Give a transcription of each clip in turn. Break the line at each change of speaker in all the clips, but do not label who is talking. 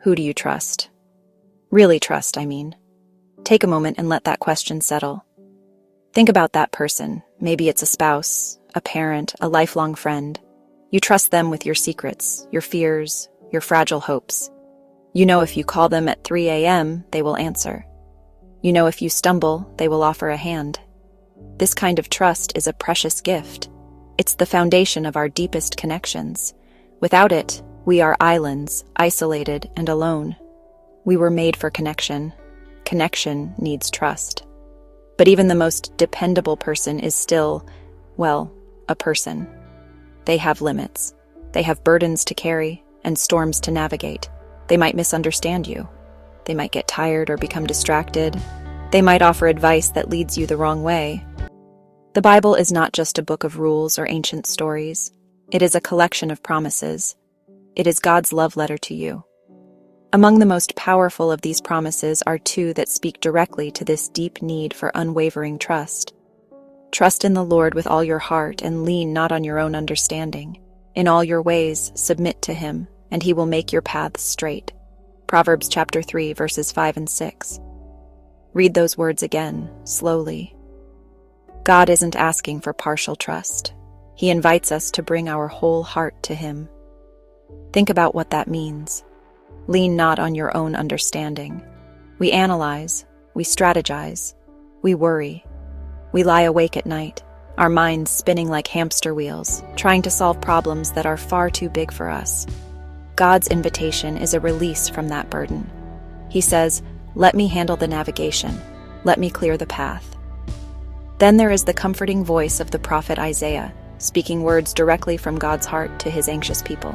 Who do you trust? Really trust, I mean. Take a moment and let that question settle. Think about that person. Maybe it's a spouse, a parent, a lifelong friend. You trust them with your secrets, your fears, your fragile hopes. You know if you call them at 3 a.m., they will answer. You know if you stumble, they will offer a hand. This kind of trust is a precious gift. It's the foundation of our deepest connections. Without it, we are islands, isolated and alone. We were made for connection. Connection needs trust. But even the most dependable person is still, well, a person. They have limits. They have burdens to carry and storms to navigate. They might misunderstand you. They might get tired or become distracted. They might offer advice that leads you the wrong way. The Bible is not just a book of rules or ancient stories. It is a collection of promises. It is God's love letter to you. Among the most powerful of these promises are two that speak directly to this deep need for unwavering trust. Trust in the Lord with all your heart and lean not on your own understanding. In all your ways, submit to Him, and He will make your paths straight. Proverbs chapter 3, verses 5 and 6. Read those words again, slowly. God isn't asking for partial trust. He invites us to bring our whole heart to Him. Think about what that means. Lean not on your own understanding. We analyze, we strategize, we worry. We lie awake at night, our minds spinning like hamster wheels, trying to solve problems that are far too big for us. God's invitation is a release from that burden. He says, "Let me handle the navigation. Let me clear the path." Then there is the comforting voice of the prophet Isaiah, speaking words directly from God's heart to His anxious people.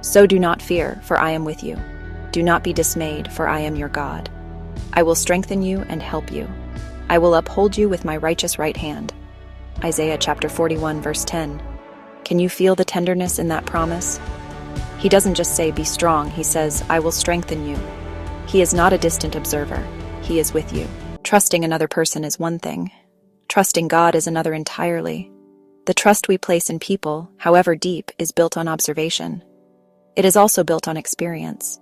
"So do not fear, for I am with you. Do not be dismayed, for I am your God. I will strengthen you and help you. I will uphold you with my righteous right hand." Isaiah chapter 41, verse 10. Can you feel the tenderness in that promise? He doesn't just say, "Be strong." He says, "I will strengthen you." He is not a distant observer. He is with you. Trusting another person is one thing. Trusting God is another entirely. The trust we place in people, however deep, is built on observation. It is also built on experience.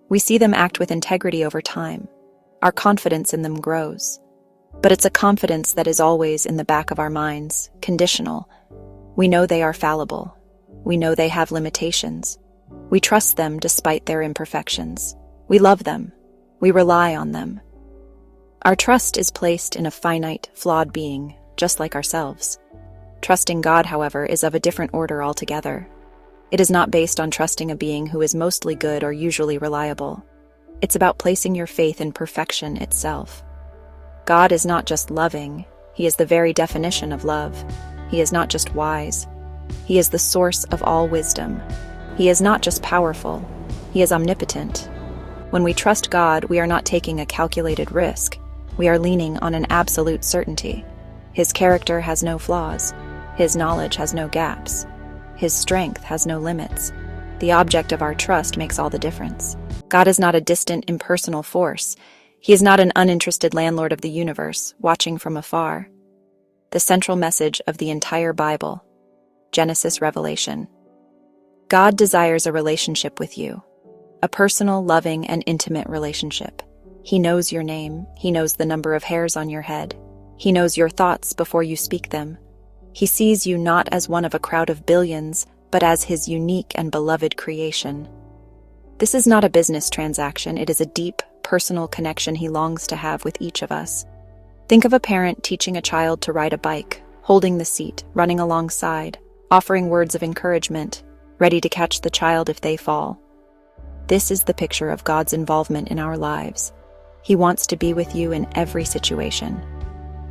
We see them act with integrity over time. Our confidence in them grows. But it's a confidence that is always in the back of our minds, conditional. We know they are fallible. We know they have limitations. We trust them despite their imperfections. We love them. We rely on them. Our trust is placed in a finite, flawed being, just like ourselves. Trusting God, however, is of a different order altogether. It is not based on trusting a being who is mostly good or usually reliable. It's about placing your faith in perfection itself. God is not just loving. He is the very definition of love. He is not just wise. He is the source of all wisdom. He is not just powerful. He is omnipotent. When we trust God, we are not taking a calculated risk. We are leaning on an absolute certainty. His character has no flaws. His knowledge has no gaps. His strength has no limits. The object of our trust makes all the difference. God is not a distant, impersonal force. He is not an uninterested landlord of the universe, watching from afar. The central message of the entire Bible, Genesis, Revelation. God desires a relationship with you, a personal, loving, and intimate relationship. He knows your name. He knows the number of hairs on your head. He knows your thoughts before you speak them. He sees you not as one of a crowd of billions, but as His unique and beloved creation. This is not a business transaction. It is a deep, personal connection He longs to have with each of us. Think of a parent teaching a child to ride a bike, holding the seat, running alongside, offering words of encouragement, ready to catch the child if they fall. This is the picture of God's involvement in our lives. He wants to be with you in every situation.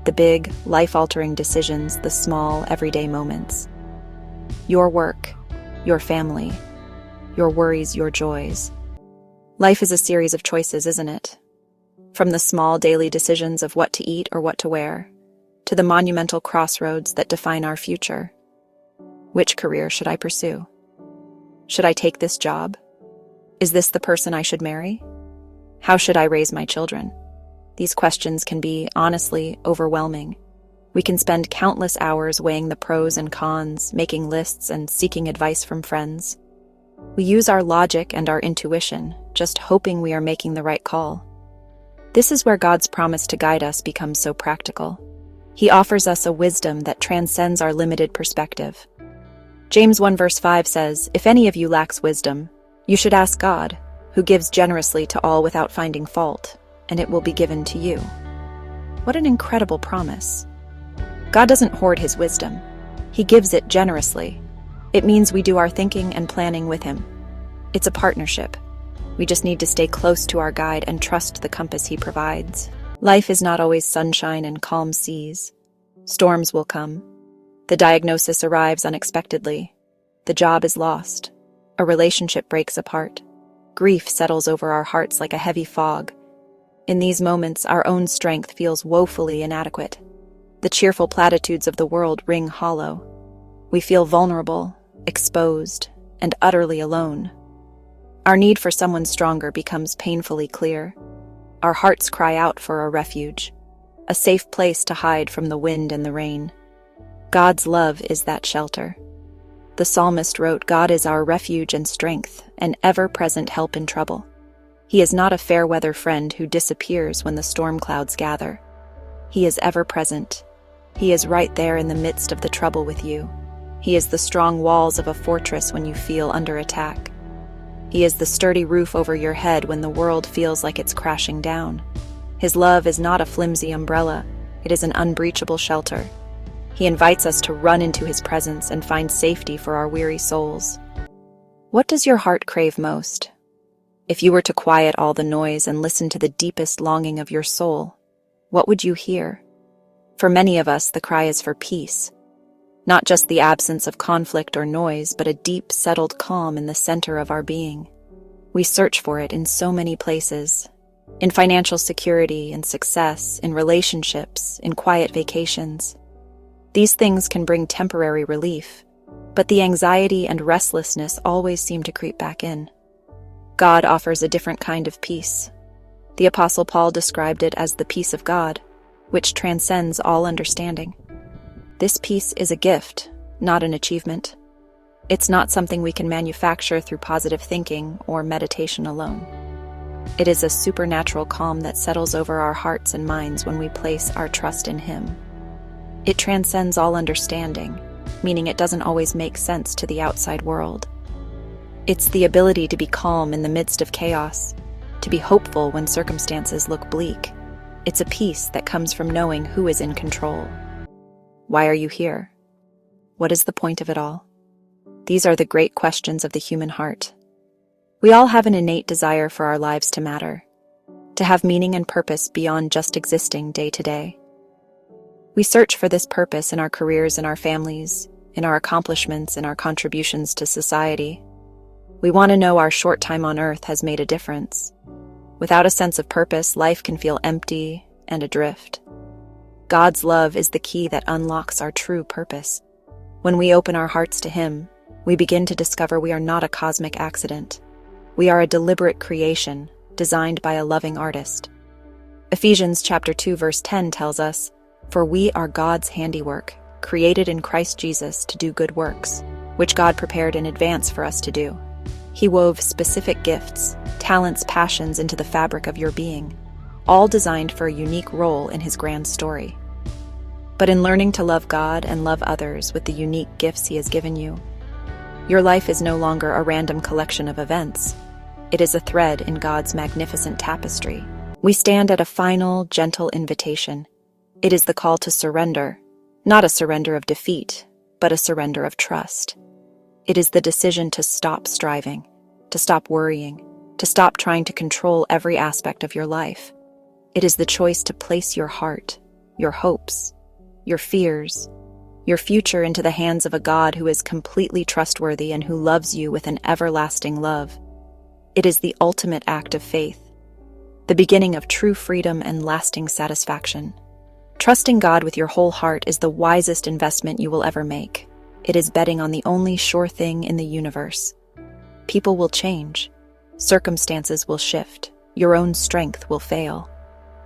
The big, life-altering decisions, the small, everyday moments. Your work, your family, your worries, your joys. Life is a series of choices, isn't it? From the small daily decisions of what to eat or what to wear, to the monumental crossroads that define our future. Which career should I pursue? Should I take this job? Is this the person I should marry? How should I raise my children? These questions can be, honestly, overwhelming. We can spend countless hours weighing the pros and cons, making lists and seeking advice from friends. We use our logic and our intuition, just hoping we are making the right call. This is where God's promise to guide us becomes so practical. He offers us a wisdom that transcends our limited perspective. James 1 verse 5 says, "If any of you lacks wisdom, you should ask God, who gives generously to all without finding fault, and it will be given to you." What an incredible promise. God doesn't hoard his wisdom. He gives it generously. It means we do our thinking and planning with him. It's a partnership. We just need to stay close to our guide and trust the compass he provides. Life is not always sunshine and calm seas. Storms will come. The diagnosis arrives unexpectedly. The job is lost. A relationship breaks apart. Grief settles over our hearts like a heavy fog. In these moments, our own strength feels woefully inadequate. The cheerful platitudes of the world ring hollow. We feel vulnerable, exposed, and utterly alone. Our need for someone stronger becomes painfully clear. Our hearts cry out for a refuge, a safe place to hide from the wind and the rain. God's love is that shelter. The psalmist wrote, "God is our refuge and strength, an ever-present help in trouble." He is not a fair-weather friend who disappears when the storm clouds gather. He is ever-present. He is right there in the midst of the trouble with you. He is the strong walls of a fortress when you feel under attack. He is the sturdy roof over your head when the world feels like it's crashing down. His love is not a flimsy umbrella. It is an unbreachable shelter. He invites us to run into his presence and find safety for our weary souls. What does your heart crave most? If you were to quiet all the noise and listen to the deepest longing of your soul, what would you hear? For many of us, the cry is for peace. Not just the absence of conflict or noise, but a deep, settled calm in the center of our being. We search for it in so many places. In financial security and success, in relationships, in quiet vacations. These things can bring temporary relief, but the anxiety and restlessness always seem to creep back in. God offers a different kind of peace. The Apostle Paul described it as the peace of God, which transcends all understanding. This peace is a gift, not an achievement. It's not something we can manufacture through positive thinking or meditation alone. It is a supernatural calm that settles over our hearts and minds when we place our trust in Him. It transcends all understanding, meaning it doesn't always make sense to the outside world. It's the ability to be calm in the midst of chaos, to be hopeful when circumstances look bleak. It's a peace that comes from knowing who is in control. Why are you here? What is the point of it all? These are the great questions of the human heart. We all have an innate desire for our lives to matter, to have meaning and purpose beyond just existing day to day. We search for this purpose in our careers, in our families, in our accomplishments, in our contributions to society. We want to know our short time on earth has made a difference. Without a sense of purpose, life can feel empty and adrift. God's love is the key that unlocks our true purpose. When we open our hearts to Him, we begin to discover we are not a cosmic accident. We are a deliberate creation, designed by a loving artist. Ephesians chapter 2 verse 10 tells us, "For we are God's handiwork, created in Christ Jesus to do good works, which God prepared in advance for us to do." He wove specific gifts, talents, passions into the fabric of your being, all designed for a unique role in His grand story. But in learning to love God and love others with the unique gifts He has given you, your life is no longer a random collection of events. It is a thread in God's magnificent tapestry. We stand at a final, gentle invitation. It is the call to surrender, not a surrender of defeat, but a surrender of trust. It is the decision to stop striving, to stop worrying, to stop trying to control every aspect of your life. It is the choice to place your heart, your hopes, your fears, your future into the hands of a God who is completely trustworthy and who loves you with an everlasting love. It is the ultimate act of faith, the beginning of true freedom and lasting satisfaction. Trusting God with your whole heart is the wisest investment you will ever make. It is betting on the only sure thing in the universe. People will change. Circumstances will shift. Your own strength will fail.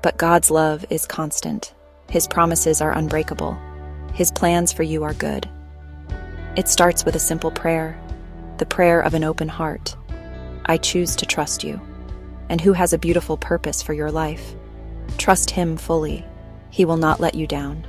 But God's love is constant. His promises are unbreakable. His plans for you are good. It starts with a simple prayer. the prayer of an open heart. I choose to trust you, and who has a beautiful purpose for your life. Trust him fully. He will not let you down.